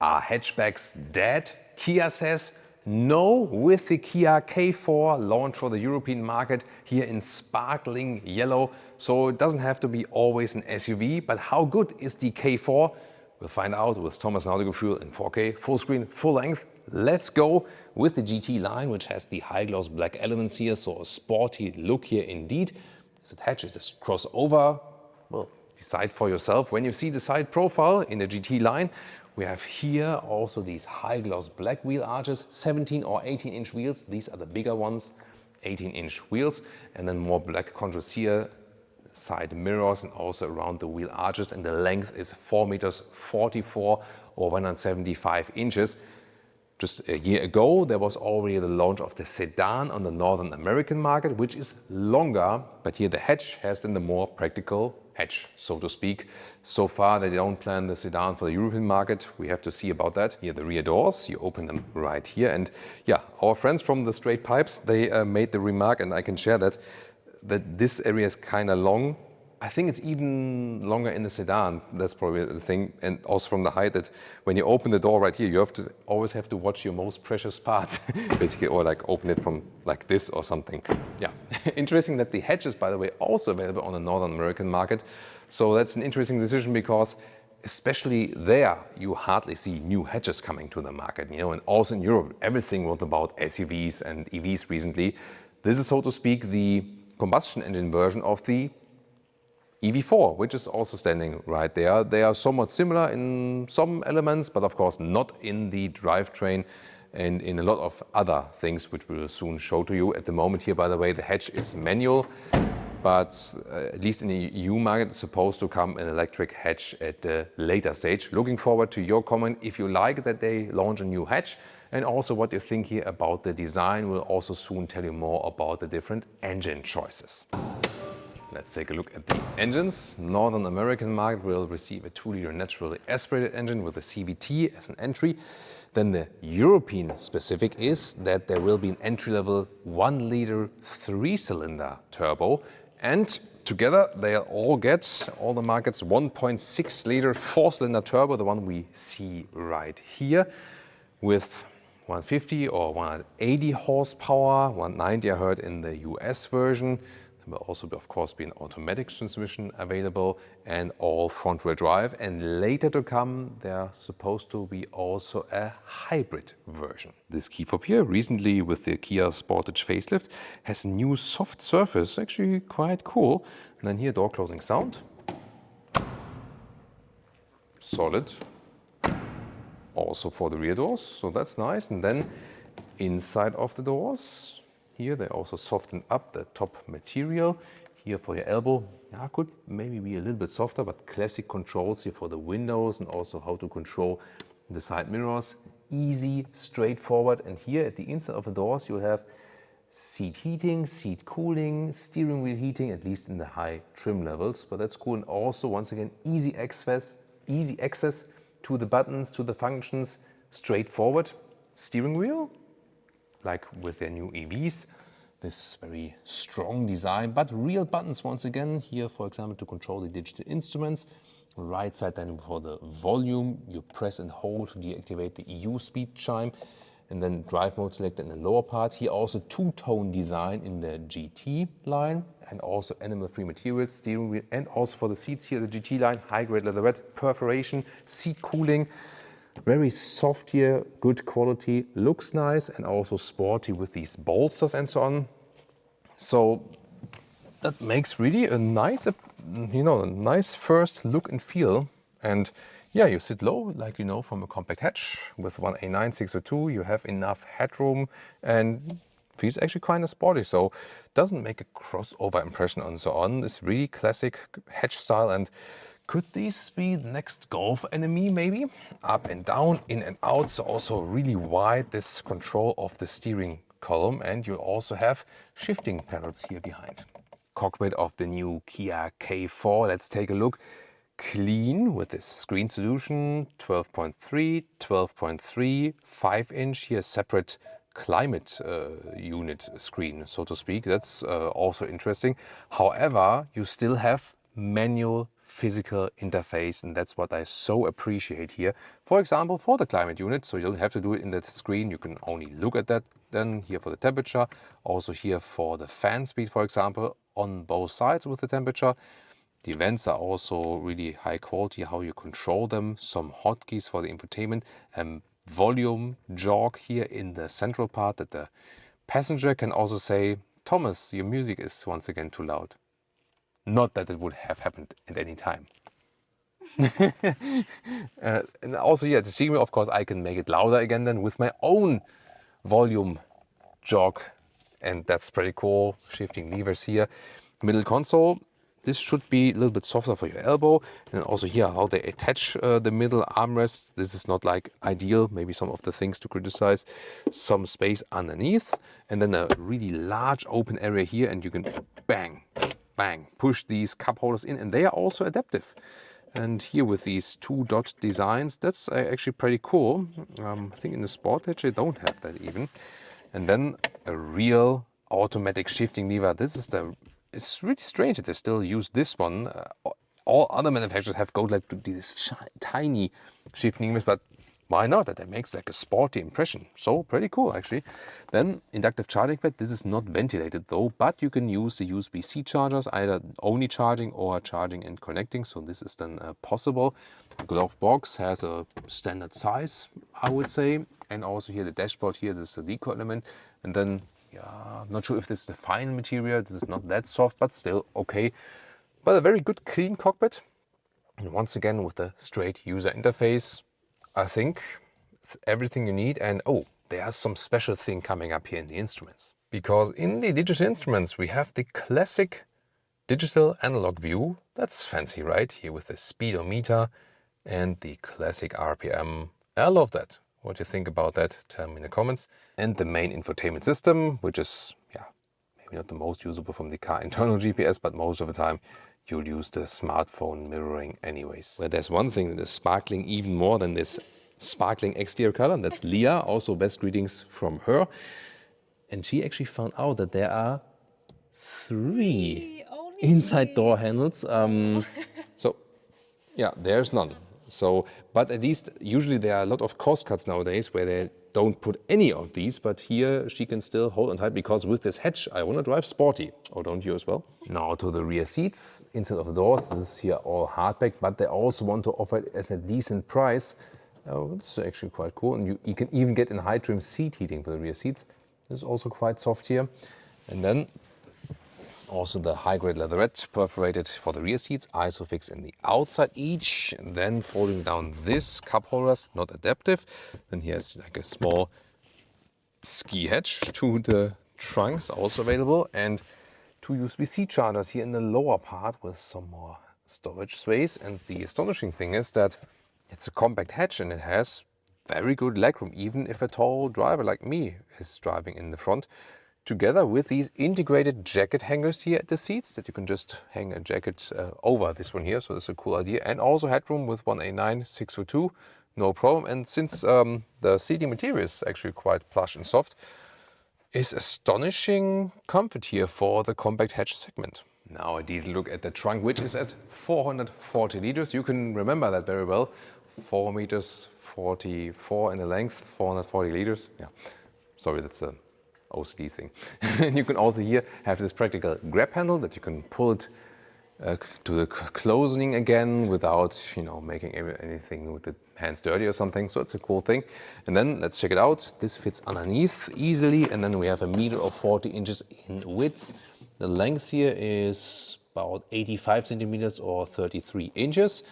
Are hatchbacks dead? Kia says no, with the Kia K4 launched for the European market here in sparkling yellow. So it doesn't have to be always an SUV, but how good is the K4? We'll find out with Thomas Nautical in 4K, full screen, full length. Let's go with the GT line, which has the high gloss black elements here, so a sporty look here indeed. Is it hatch? Is this crossover? Well, decide for yourself. When you see the side profile in the GT line, we have here also these high gloss black wheel arches, 17 or 18-inch wheels. These are the bigger ones, 18-inch wheels, and then more black contours here, side mirrors and also around the wheel arches, and the length is 4 meters 44 or 175 inches. Just a year ago, there was already the launch of the sedan on the Northern American market, which is longer, but here the hatch has then the more practical hatch, so to speak. So far, they don't plan the sedan for the European market. We have to see about that. Here, the rear doors, you open them right here. And yeah, our friends from the Straight Pipes, they made the remark, and I can share that this area is kind of long. I think it's even longer in the sedan. That's probably the thing. And also from the height, that when you open the door right here, you always have to watch your most precious parts, basically, or like open it from like this or something. Yeah, interesting that the hatch is, by the way, also available on the Northern American market. So that's an interesting decision, because especially there, you hardly see new hatches coming to the market, you know, and also in Europe, everything was about SUVs and EVs recently. This is, so to speak, the combustion engine version of the EV4, which is also standing right there. They are somewhat similar in some elements, but of course not in the drivetrain and in a lot of other things, which we will soon show to you. At the moment here, by the way, the hatch is manual, but at least in the EU market, it's supposed to come an electric hatch at a later stage. Looking forward to your comment if you like that they launch a new hatch, and also what you think here about the design. We'll also soon tell you more about the different engine choices. Let's take a look at the engines. Northern American market will receive a 2-liter naturally aspirated engine with a CVT as an entry. Then the European specific is that there will be an entry-level 1-liter 3-cylinder turbo. And together they all get, all the markets, 1.6-liter 4-cylinder turbo, the one we see right here, with 150 or 180 horsepower, 190 I heard in the US version. There will also, of course, be an automatic transmission available and all front-wheel drive. And later to come, there's supposed to be also a hybrid version. This key fob here, recently with the Kia Sportage facelift, has a new soft surface, actually quite cool. And then here, door closing sound. Solid. Also for the rear doors, so that's nice. And then inside of the doors, here they also softened up the top material. Here for your elbow, yeah, could maybe be a little bit softer, but classic controls here for the windows and also how to control the side mirrors. Easy, straightforward. And here at the inside of the doors, you have seat heating, seat cooling, steering wheel heating, at least in the high trim levels. But that's cool. And also, once again, easy access to the buttons, to the functions, straightforward. Steering wheel, like with their new EVs, this very strong design, but real buttons once again. Here, for example, to control the digital instruments. Right side then for the volume, you press and hold to deactivate the EU speed chime, and then drive mode selector in the lower part. Here also two-tone design in the GT line, and also animal-free materials, steering wheel, and also for the seats here, the GT line, high-grade leatherette, perforation, seat cooling. Very soft here, good quality, looks nice, and also sporty with these bolsters and so on. So that makes really a nice, you know, a nice first look and feel. And yeah, you sit low, like you know, from a compact hatch with 1A9 602. You have enough headroom and feels actually kind of sporty. So doesn't make a crossover impression and so on. It's really classic hatch style. And could this be the next Golf enemy, maybe? Up and down, in and out, so also really wide, this control of the steering column, and you also have shifting pedals here behind. Cockpit of the new Kia K4, let's take a look. Clean with this screen solution, 12.3, 12.3, 5-inch, here separate climate unit screen, so to speak. That's also interesting. However, you still have manual physical interface, and that's what I so appreciate here. For example, for the climate unit, so you don't have to do it in the screen, you can only look at that. Then here for the temperature, also here for the fan speed, for example, on both sides with the temperature. The vents are also really high quality, how you control them, some hotkeys for the infotainment, volume jog here in the central part that the passenger can also say, Thomas, your music is once again too loud. Not that it would have happened at any time. And also, yeah, the steering wheel, of course, I can make it louder again then with my own volume jog. And that's pretty cool. Shifting levers here. Middle console. This should be a little bit softer for your elbow. And also here, how they attach the middle armrests. This is not like ideal. Maybe some of the things to criticize. Some space underneath. And then a really large open area here. And you can bang, bang, push these cup holders in. And they are also adaptive. And here with these 2 dot designs, that's actually pretty coll. I think in the Sportage they don't have that even. And then a real automatic shifting lever. This is it's really strange that they still use this one. All other manufacturers have go like to these tiny shifting levers, but why not? That makes like a sporty impression. So pretty cool actually. Then inductive charging pad. This is not ventilated though, but you can use the USB-C chargers, either only charging or charging and connecting. So this is then possible. The glove box has a standard size, I would say. And also here the dashboard here, this is a deco element. And then, yeah, I'm not sure if this is the final material. This is not that soft, but still okay. But a very good clean cockpit. And once again with the straight user interface, I think it's everything you need. And oh, there's some special thing coming up here in the instruments. Because in the digital instruments, we have the classic digital analog view. That's fancy, right? Here with the speedometer and the classic RPM. I love that. What do you think about that? Tell me in the comments. And the main infotainment system, which is, yeah, maybe not the most usable from the car internal GPS, but most of the time you'll use the smartphone mirroring anyways. Well, there's one thing that is sparkling even more than this sparkling exterior color, and that's Leah. Also best greetings from her. And she actually found out that there are 3 inside door handles. So yeah, there's none. So, but at least usually there are a lot of cost cuts nowadays where they don't put any of these, but here she can still hold on tight because with this hatch I want to drive sporty. Oh, don't you as well? Now to the rear seats, inside of the doors, this is here all hardback, but they also want to offer it as a decent price. Oh, this is actually quite cool. And you can even get in high trim seat heating for the rear seats. This is also quite soft here. And then also the high-grade leatherette perforated for the rear seats, ISOFIX in the outside each. And then folding down this cup holders, not adaptive. Then here's like a small ski hatch to the trunks, also available. And 2 USB-C chargers here in the lower part with some more storage space. And the astonishing thing is that it's a compact hatch and it has very good legroom, even if a tall driver like me is driving in the front. Together with these integrated jacket hangers here at the seats that you can just hang a jacket over this one here. So that's a cool idea. And also headroom with 189, 602, no problem. And since the seating material is actually quite plush and soft, is astonishing comfort here for the compact hatch segment. Now a detailed look at the trunk, which is at 440 liters. You can remember that very well. 4 meters 44 in the length, 440 liters. Yeah, sorry, that's a OCD thing. And you can also here have this practical grab handle that you can pull it to the closing again without, you know, making anything with the hands dirty or something. So it's a cool thing. And then let's check it out. This fits underneath easily. And then we have 1.40 meters in width. The length here is about 85 centimeters or 33 inches.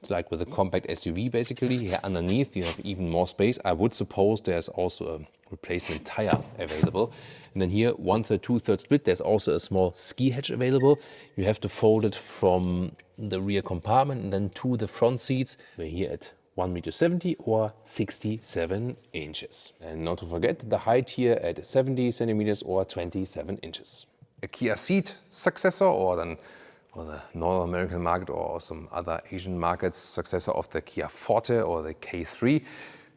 It's like with a compact SUV basically. Here underneath you have even more space. I would suppose there's also a replacement tire available. And then here 1/3, 2/3 split. There's also a small ski hatch available. You have to fold it from the rear compartment and then to the front seats. We're here at 1.70 meters or 67 inches. And not to forget the height here at 70 centimeters or 27 inches. A Kia Ceed successor, or then the North American market or some other Asian markets, successor of the Kia Forte or the K3.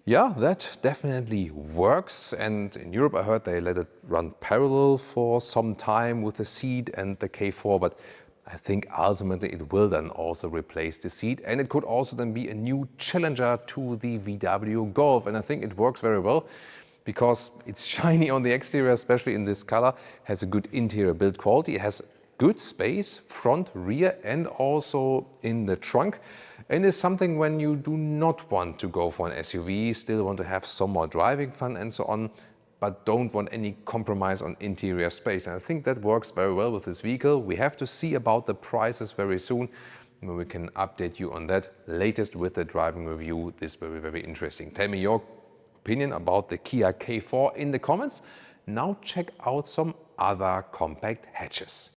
Yeah, that definitely works. And in Europe, I heard they let it run parallel for some time with the Ceed and the K4, but I think ultimately it will then also replace the seat, and it could also then be a new challenger to the VW Golf. And I think it works very well because it's shiny on the exterior, especially in this color, has a good interior build quality, it has good space, front, rear, and also in the trunk. And it's something when you do not want to go for an SUV, still want to have some more driving fun and so on, but don't want any compromise on interior space. And I think that works very well with this vehicle. We have to see about the prices very soon, when we can update you on that, latest with the driving review. This will be very interesting. Tell me your opinion about the Kia K4 in the comments. Now check out some other compact hatches.